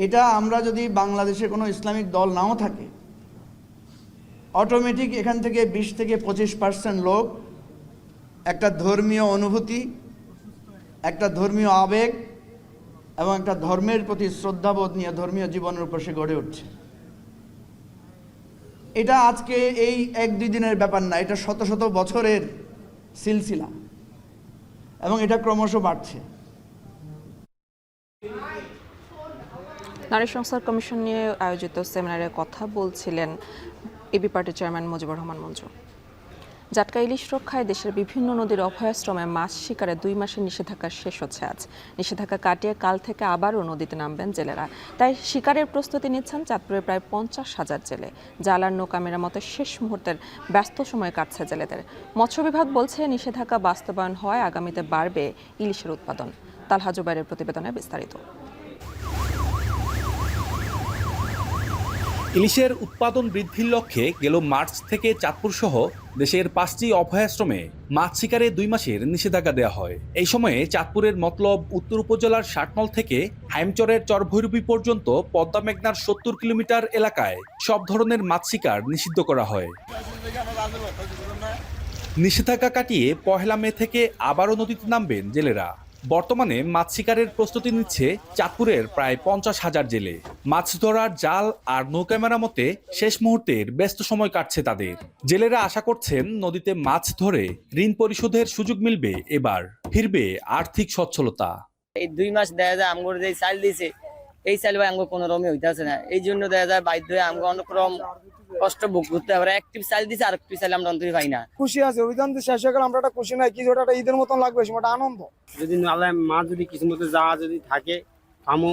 এটা আমরা যদি বাংলাদেশে কোনো ইসলামিক দল নাও থাকে, অটোমেটিক এখান থেকে 20 থেকে 25% লোক একটা ধর্মীয় অনুভূতি, একটা ধর্মীয় আবেগ এবং একটা ধর্মের প্রতি শ্রদ্ধাবোধ নিয়ে ধর্মীয় জীবনের উপর সে গড়ে উঠছে। এটা আজকে এই 1-2 দিনের ব্যাপার না, এটা শত শত বছরের সিলসিলা এবং এটা ক্রমশ বাড়ছে। নারী সংস্থার কমিশন নিয়ে আয়োজিত সেমিনারে কথা বলছিলেন এবি পার্টির চেয়ারম্যান মুজিবুর রহমান মঞ্জু। জাটকা ইলিশ রক্ষায় দেশের বিভিন্ন নদীর অভয়াশ্রমে মাছ শিকারে 2 মাসের নিষেধাজ্ঞা শেষ হচ্ছে আজ। নিষেধাজ্ঞা কাটিয়ে কাল থেকে আবারও নদীতে নামবেন জেলেরা। তাই শিকারের প্রস্তুতি নিচ্ছেন চাঁদপুরের প্রায় 50,000 জেলে। জাল আর নৌকা মেরামতের শেষ মুহূর্তের ব্যস্ত সময় কাটছে জেলেদের। মৎস্য বিভাগ বলছে নিষেধাজ্ঞা বাস্তবায়ন হওয়ায় আগামীতে বাড়বে ইলিশের উৎপাদন। তালহা জুবাইরের প্রতিবেদনে বিস্তারিত। ইলিশের উৎপাদন বৃদ্ধির লক্ষ্যে গেল মার্চ থেকে চাঁদপুর সহ দেশের 5টি অভয়াশ্রমে মাছ শিকারে 2 মাসের নিষেধাজ্ঞা দেওয়া হয়। এই সময়ে চাঁদপুরের মতলব উত্তর উপজেলার ষাটনল থেকে হাইমচরের চরভৈরবী পর্যন্ত পদ্মা মেঘনার 70 কিলোমিটার এলাকায় সব ধরনের মাছ শিকার নিষিদ্ধ করা হয়। নিষেধাজ্ঞা কাটিয়ে 1 মে থেকে আবারও নদীতে নামবেন জেলেরা। বর্তমানে মাছ শিকারের প্রস্তুতি নিচ্ছে চাঁদপুরের প্রায় 50,000 জেলে। মাছ ধরার জাল আর নৌকা মেরামতে শেষ মুহূর্তের ব্যস্ত সময় কাটছে তাদের। জেলেরা আশা করছেন নদীতে মাছ ধরে ঋণ পরিশোধের সুযোগ মিলবে, এবার ফিরবে আর্থিক সচ্ছলতা। এই 2 মাস দেখা যায় আমগর যে চাল দিয়েছে এই চাল ভাই আমগো কোনো রকমই হইতাছে না, এই জন্য দেখা যায় বাধ্য হয়ে আমগো অনেক রকম কষ্ট ভোগ করতে হবে। একটি চাল দিছে আর একটি চাল আমরা অন্তরে পাই না। খুশি আছে অভিযান শেষ হয়ে গেল, আমরা একটা খুশি নাই, কিছু একটা ঈদের মতন লাগবে, সেটা আনন্দ। যদি নালে মা যদি কিছু মতো যা যদি থাকে থামো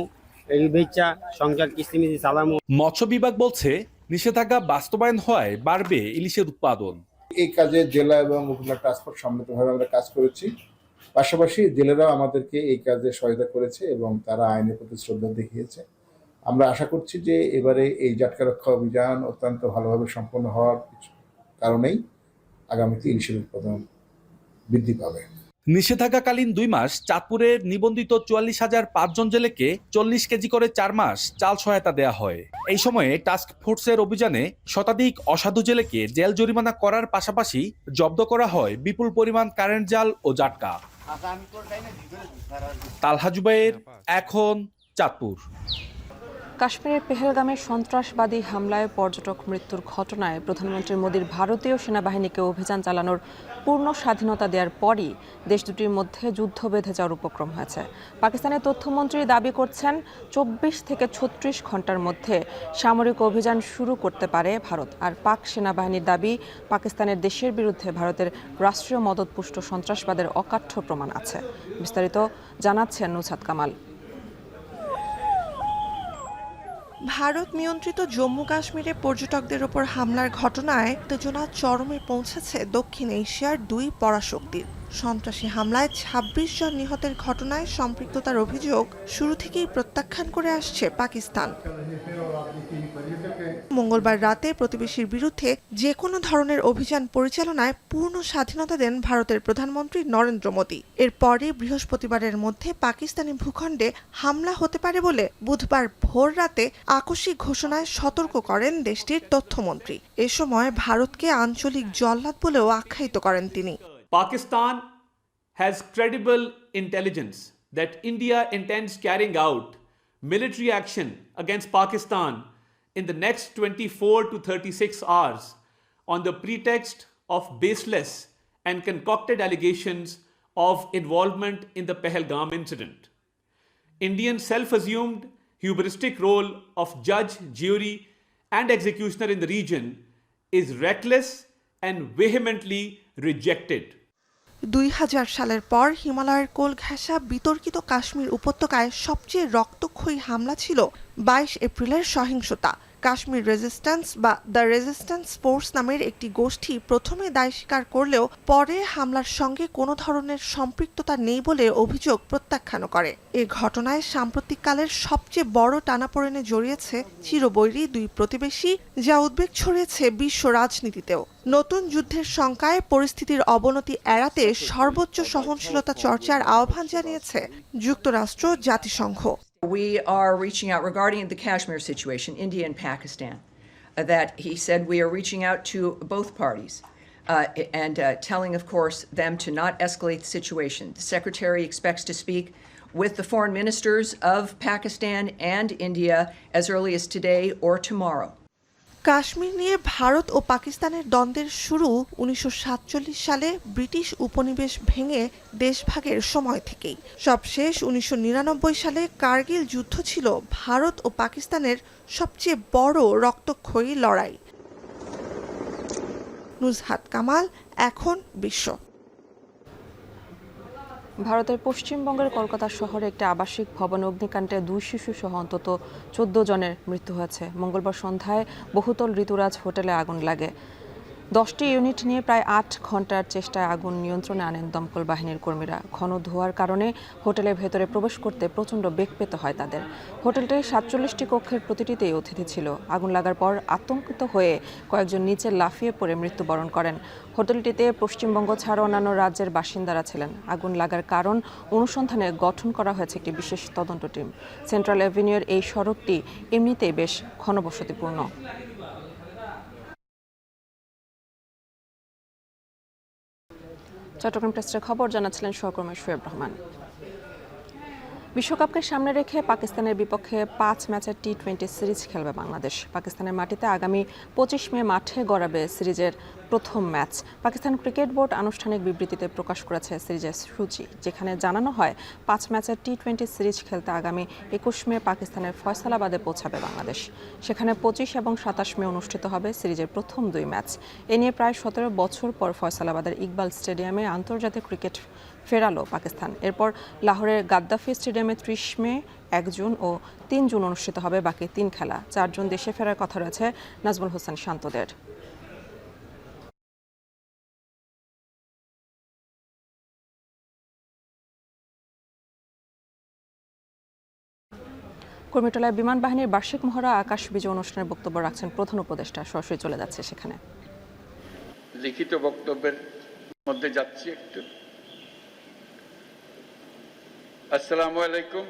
এই বেচা সংখ্যার কিস্তিমিতি চালামো। মৎস্য বিভাগ বলছে নিষেধাজ্ঞা বাস্তবায়ন হওয়ায় বাড়বে ইলিশের উৎপাদন। এই কাজে জেলা এবং উপজেলা ট্রান্সপোর্ট সম্মিলিতভাবে আমরা কাজ করেছি, পাশাপাশি জেলেরাও আমাদেরকে এই কাজে সহায়তা করেছে এবং তারা আইনের প্রতি শ্রদ্ধা দেখিয়েছে। আমরা আশা করছি যে এবারে এই জাটকা রক্ষা অভিযান অত্যন্ত ভালোভাবে সম্পন্ন হওয়ার কারণেই আগামীতে ইলিশের উৎপাদন বৃদ্ধি পাবে। নিষেধাজ্ঞাকালীন 2 মাস চাঁদপুরের নিবন্ধিত 44,005 জন জেলেকে 40 কেজি করে 4 মাস চাল সহায়তা দেওয়া হয়। এই সময়ে টাস্ক ফোর্সের অভিযানে শতাধিক অসাধু জেলেকে জেল জরিমানা করার পাশাপাশি জব্দ করা হয় বিপুল পরিমাণ কারেন্ট জাল ও জাটকা। তালহা জুবাইর, এখন চাঁদপুর। কাশ্মীরের পেহেলগামে সন্ত্রাসবাদী হামলায় পর্যটক মৃত্যুর ঘটনায় প্রধানমন্ত্রী মোদীর ভারতীয় সেনাবাহিনীকে অভিযান চালানোর পূর্ণ স্বাধীনতা দেওয়ার পরই দেশ দুটির মধ্যে যুদ্ধ বেঁধে যাওয়ার উপক্রম হয়েছে। পাকিস্তানের তথ্যমন্ত্রী দাবি করছেন 24 থেকে 36 ঘন্টার মধ্যে সামরিক অভিযান শুরু করতে পারে ভারত। আর পাক সেনাবাহিনীর দাবি, পাকিস্তানের দেশের বিরুদ্ধে ভারতের রাষ্ট্রীয় মদতপুষ্ট সন্ত্রাসবাদের অকাঠ্য প্রমাণ আছে। বিস্তারিত জানাচ্ছেন নুসহাত কামাল। ভারত নিয়ন্ত্রিত জম্মু কাশ্মীরে পর্যটকদের ওপর হামলার ঘটনায় উত্তেজনা চরমে পৌঁছেছে দক্ষিণ এশিয়ার 2 পরাশক্তির। সন্ত্রাসী হামলায় 26 জন নিহতের ঘটনায় সম্পৃক্ততার অভিযোগ শুরু থেকেই প্রত্যাখ্যান করে আসছে পাকিস্তান। মঙ্গলবার রাতে প্রতিবেশীর বিরুদ্ধে যে কোনো ধরনের অভিযান পরিচালনায় পূর্ণ স্বাধীনতা দেন ভারতের প্রধানমন্ত্রী নরেন্দ্র মোদী। এরপরে বৃহস্পতিবারের মধ্যে পাকিস্তানি ভূখণ্ডে হামলা হতে পারে বলে বুধবার ভোর রাতে আকস্মিক ঘোষণায় সতর্ক করেন দেশটির তথ্যমন্ত্রী। এ সময় ভারতকে আঞ্চলিক জল্লাদ বলেও আখ্যায়িত করেন তিনি। Pakistan has credible intelligence that India intends carrying out military action against Pakistan in the next 24 to 36 hours on the pretext of baseless and concocted allegations of involvement in the Pahalgam incident. India's self-assumed hubristic role of judge, jury, and executioner in the region is reckless and vehemently rejected. 2000 সালের পর হিমালয়ের কোল ঘেঁষা বিতর্কিত কাশ্মীর উপত্যকায় সবচেয়ে রক্তক্ষয়ী হামলা ছিল 22 এপ্রিলের সহিংসতা। কাশ্মীর রেজিস্ট্যান্স বা দ্য রেজিস্ট্যান্স ফোর্স নামের একটি গোষ্ঠী প্রথমে দায় স্বীকার করলেও পরে হামলার সঙ্গে কোনো ধরনের সম্পৃক্ততা নেই বলে অভিযোগ প্রত্যাখ্যান করে। এ ঘটনায় সাম্প্রতিককালের সবচেয়ে বড় টানাপোড়েনে জড়িয়েছে চিরবৈরী 2 প্রতিবেশী, যা উদ্বেগ ছড়িয়েছে বিশ্ব রাজনীতিতেও। নতুন যুদ্ধের শঙ্কায় পরিস্থিতির অবনতি এড়াতে সর্বোচ্চ সহনশীলতা চর্চার আহ্বান জানিয়েছে যুক্তরাষ্ট্র, জাতিসংঘ। We are reaching out regarding the Kashmir situation, India and Pakistan, that he said we are reaching out to both parties and telling, of course, them to not escalate the situation. The Secretary expects to speak with the foreign ministers of Pakistan and India as early as today or tomorrow. Kashmir নিয়ে ভারত ও পাকিস্তানের দ্বন্দ্বের শুরু 1947 সালে British উপনিবেশ ভেঙে দেশভাগের সময় থেকেই। সবশেষ 1999 সালে কার্গিল যুদ্ধ ছিল ভারত ও পাকিস্তানের সবচেয়ে বড় রক্তক্ষয়ী লড়াই। নুসহাত কামাল, এখন বিশ্ব। ভারতের পশ্চিমবঙ্গের কলকাতা শহরে একটি আবাসিক ভবনে অগ্নিকাণ্ডে 2 শিশু সহ অন্তত 14 জনের মৃত্যু হয়েছে। মঙ্গলবার সন্ধ্যায় বহুতল ঋতুরাজ হোটেলে আগুন লাগে। 10টি ইউনিট নিয়ে প্রায় 8 ঘন্টার চেষ্টায় আগুন নিয়ন্ত্রণে আনেন দমকল বাহিনীর কর্মীরা। ঘন ধোঁয়ার কারণে হোটেলের ভেতরে প্রবেশ করতে প্রচণ্ড বেগ পেতে হয় তাদের। হোটেলটির 47টি কক্ষের প্রতিটিতেই অতিথি ছিল। আগুন লাগার পর আতঙ্কিত হয়ে কয়েকজন নিচে লাফিয়ে পড়ে মৃত্যুবরণ করেন। হোটেলটিতে পশ্চিমবঙ্গ ছাড়া অন্যান্য রাজ্যের বাসিন্দারা ছিলেন। আগুন লাগার কারণ অনুসন্ধানে গঠন করা হয়েছে একটি বিশেষ তদন্ত টিম। সেন্ট্রাল অ্যাভিনিউয়ের এই সড়কটি এমনিতেই বেশ ঘনবসতিপূর্ণ। চট্টগ্রাম টেস্টের খবর জানাচ্ছিলেন সহকর্মী শোয়েব রহমান। বিশ্বকাপকে সামনে রেখে পাকিস্তানের বিপক্ষে 5 ম্যাচের টি-20 সিরিজ খেলবে বাংলাদেশ। পাকিস্তানের মাটিতে আগামী 25 মে মাঠে গড়াবে সিরিজের প্রথম ম্যাচ। পাকিস্তান ক্রিকেট বোর্ড আনুষ্ঠানিক বিবৃতিতে প্রকাশ করেছে সিরিজের সূচি, যেখানে জানানো হয় 5 ম্যাচের টি-20 সিরিজ খেলতে আগামী 21 মে পাকিস্তানের ফয়সালাবাদে পৌঁছাবে বাংলাদেশ। সেখানে 25 এবং 27 মে অনুষ্ঠিত হবে সিরিজের প্রথম 2 ম্যাচ। এ নিয়ে প্রায় 17 বছর পর ফয়সালাবাদের ইকবাল স্টেডিয়ামে আন্তর্জাতিক ক্রিকেট ফেরালো পাকিস্তান। এরপর লাহোরের গাদ্দাফি স্টেডিয়ামে 30 মে, 1 জুন ও 3 জুন অনুষ্ঠিত হবে বাকি 3 খেলা। 4 জন দেশে ফেরার কথা রয়েছে নাজমুল হোসেন শান্তদের। কুর্মিটোলায় বিমান বাহিনীর বার্ষিক মহড়া আকাশ বিজয় অনুষ্ঠানের বক্তব্য রাখছেন প্রধান উপদেষ্টা। সরাসরি চলে যাচ্ছে সেখানে। লিখিত বক্তব্যের মধ্যে যাচ্ছি একটু। আসসালামু আলাইকুম।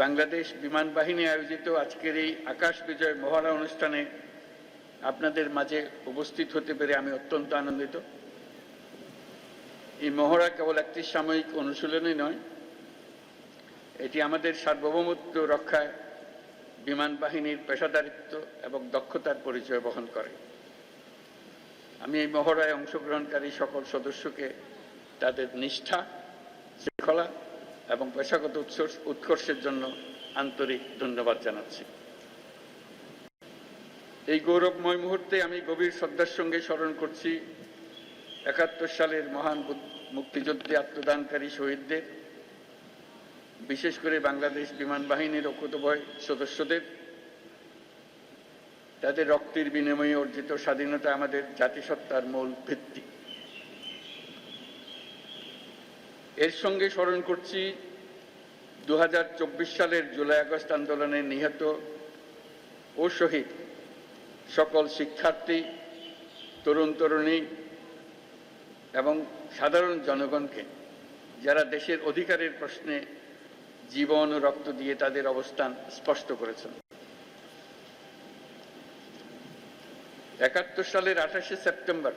বাংলাদেশ বিমান বাহিনী আয়োজিত আজকের এই আকাশ বিজয় মহড়া অনুষ্ঠানে আপনাদের মাঝে উপস্থিত হতে পেরে আমি অত্যন্ত আনন্দিত। এই মহড়া কেবল একটি সাময়িক অনুশীলনই নয়, এটি আমাদের সার্বভৌমত্ব রক্ষায় বিমান বাহিনীর পেশাদারিত্ব এবং দক্ষতার পরিচয় বহন করে। আমি এই মহড়ায় অংশগ্রহণকারী সকল সদস্যকে তাদের নিষ্ঠা, শৃঙ্খলা এবং পেশাগত উৎকর্ষের জন্য আন্তরিক ধন্যবাদ জানাচ্ছি। এই গৌরবময় মুহূর্তে আমি গভীর শ্রদ্ধার সঙ্গে স্মরণ করছি 71 সালের মহান মুক্তিযুদ্ধে আত্মদানকারী শহীদদের, বিশেষ করে বাংলাদেশ বিমান বাহিনীর অকুতোভয় সদস্যদের। তাদের রক্তের বিনিময়ে অর্জিত স্বাধীনতা আমাদের জাতিসত্তার মূল ভিত্তি। এর সঙ্গে স্মরণ করছি 2024 সালের জুলাই আগস্ট আন্দোলনে নিহত ও শহীদ সকল শিক্ষার্থী, তরুণ তরুণী এবং সাধারণ জনগণকে, যারা দেশের অধিকারের প্রশ্নে জীবন ও রক্ত দিয়ে তাদের অবস্থান স্পষ্ট করেছেন। 71 সালের 28শে সেপ্টেম্বর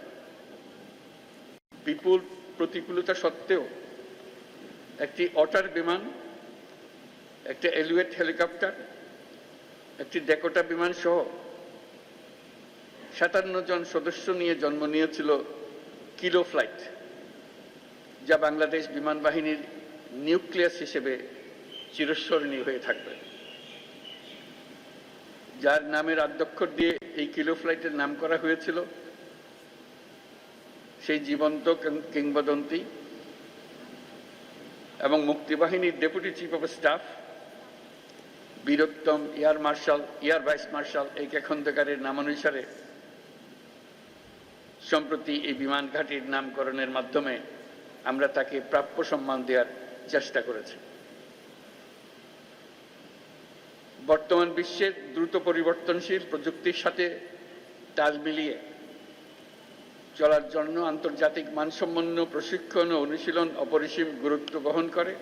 বিপুল প্রতিকূলতা সত্ত্বেও একটি অটার বিমান, একটি এলিওয়েট হেলিকপ্টার, একটি ডেকোটা বিমান সহ 57 জন সদস্য নিয়ে জন্ম নিয়েছিল কিলো ফ্লাইট, যা বাংলাদেশ বিমান বাহিনীর নিউক্লিয়াস হিসেবে চিরস্মরণীয় হয়ে থাকবে। যার নামের আদ্যক্ষর দিয়ে এই কিলো ফ্লাইটের নাম করা হয়েছিল, সেই জীবন্ত কিংবদন্তি এবং মুক্তিবাহিনীর ডেপুটি চিফ অফ স্টাফ বীরোত্তম এয়ার ভাইস মার্শাল AK খন্দকারের নামানুসারে সম্প্রতি এই বিমান ঘাঁটির নামকরণের মাধ্যমে আমরা তাকে প্রাপ্য সম্মান দেওয়ার চেষ্টা করেছি। বর্তমান বিশ্বের দ্রুত পরিবর্তনশীল প্রযুক্তির সাথে তাল মিলিয়ে চলার জন্য আন্তর্জাতিক মানসম্পন্ন প্রশিক্ষণ ও অনুশীলন অপরিসীম গুরুত্ব বহন করে।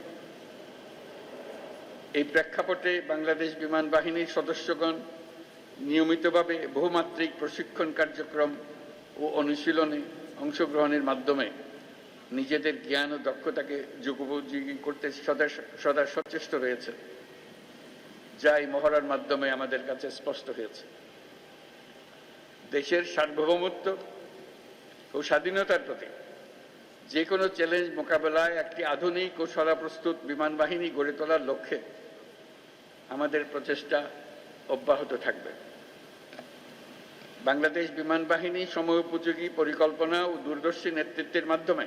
এই প্রেক্ষাপটে বাংলাদেশ বিমান বাহিনীর সদস্যগণ নিয়মিতভাবে বহুমাত্রিক প্রশিক্ষণ কার্যক্রম ও অনুশীলনে অংশগ্রহণের মাধ্যমে নিজেদের জ্ঞান ও দক্ষতাকে যুগোপযোগী করতে সদা সচেষ্ট রয়েছে, যা এই মহড়ার মাধ্যমে আমাদের কাছে স্পষ্ট হয়েছে। দেশের সার্বভৌমত্ব ও স্বাধীনতার প্রতি যে কোনো চ্যালেঞ্জ মোকাবেলায় একটি আধুনিক ও সদাপ্রস্তুত বিমান বাহিনী গড়ে তোলার লক্ষ্যে আমাদের প্রচেষ্টা অব্যাহত থাকবে। বাংলাদেশ বিমান বাহিনী সময়োপযোগী পরিকল্পনা ও দূরদর্শী নেতৃত্বের মাধ্যমে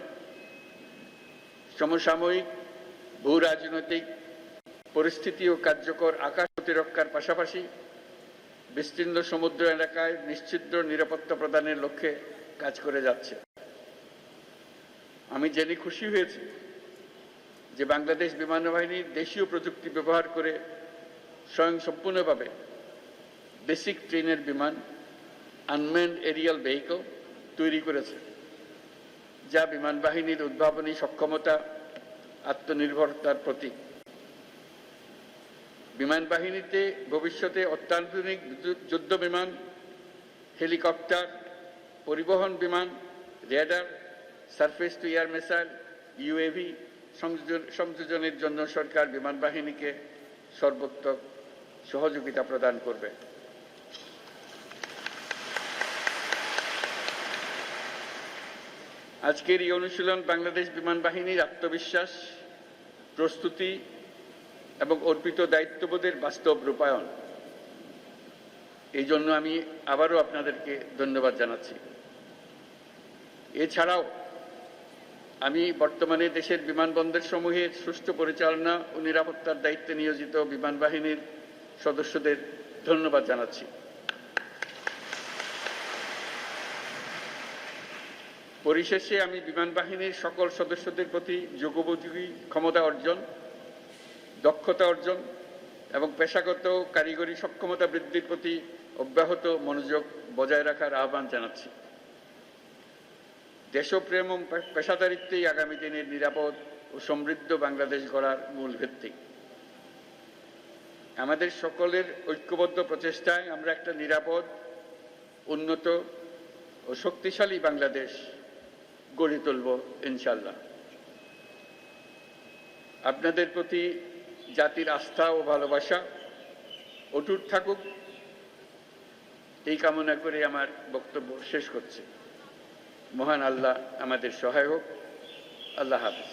সমসাময়িক ভূ রাজনৈতিক পরিস্থিতি ও কার্যকর আকাশ প্রতিরক্ষার পাশাপাশি বিস্তীর্ণ সমুদ্র এলাকায় নিশ্চিদ্র নিরাপত্তা প্রদানের লক্ষ্যে কাজ করে যাচ্ছে। আমি জেনে খুশি হয়েছি যে বাংলাদেশ বিমান বাহিনীর দেশীয় প্রযুক্তি ব্যবহার করে স্বয়ংসম্পূর্ণভাবে বেসিক ট্রেনের বিমান আনম্যান্ড এরিয়াল ভেহিকল তৈরি করেছে, যা বিমান বাহিনীর উদ্ভাবনী সক্ষমতা, আত্মনির্ভরতার প্রতীক। বিমান বাহিনীতে ভবিষ্যতে অত্যাধুনিক যুদ্ধ বিমান, হেলিকপ্টার, পরিবহন বিমান, radar, surface to air missile, UAV সংযোজনের জন্য সরকার বিমান বাহিনীকে সর্বোত্তম সহযোগিতা প্রদান করবে। আজকের এই অনুশীলন বাংলাদেশ বিমান বাহিনীর আত্মবিশ্বাস, প্রস্তুতি এবং অর্পিত দায়িত্ববোধের বাস্তব রূপায়ণ। এই জন্য আমি আবারও আপনাদেরকে ধন্যবাদ জানাচ্ছি। এছাড়াও আমি বর্তমানে দেশের বিমানবন্দর সমূহের সুষ্ঠু পরিচালনা ও নিরাপত্তার দায়িত্বে নিয়োজিত বিমান বাহিনীর সদস্যদের ধন্যবাদ জানাচ্ছি। পরিশেষে আমি বিমান বাহিনীর সকল সদস্যদের প্রতি যুগোপযোগী ক্ষমতা অর্জন, দক্ষতা অর্জন এবং পেশাগত কারিগরি সক্ষমতা বৃদ্ধির প্রতি অব্যাহত মনোযোগ বজায় রাখার আহ্বান জানাচ্ছি। দেশপ্রেম ও পেশাদারিত্বই আগামী দিনের নিরাপদ ও সমৃদ্ধ বাংলাদেশ গড়ার মূল ভিত্তি। আমাদের সকলের ঐক্যবদ্ধ প্রচেষ্টায় আমরা একটা নিরাপদ, উন্নত ও শক্তিশালী বাংলাদেশ গড়ে তুলব ইনশাল্লাহ। আপনাদের প্রতি জাতির আস্থা ও ভালোবাসা অটুট থাকুক, এই কামনা করে আমার বক্তব্য শেষ করছি। মহান আল্লাহ আমাদের সহায় হোক। আল্লাহ হাফেজ।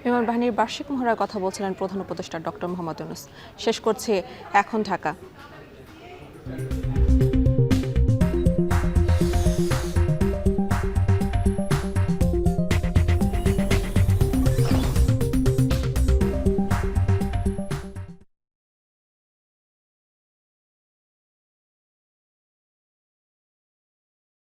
বিমান বাহিনীর বার্ষিক মহড়ার কথা বলছিলেন প্রধান উপদেষ্টা ডক্টর মোহাম্মদ ইউনূস। শেষ করছে এখন ঢাকা।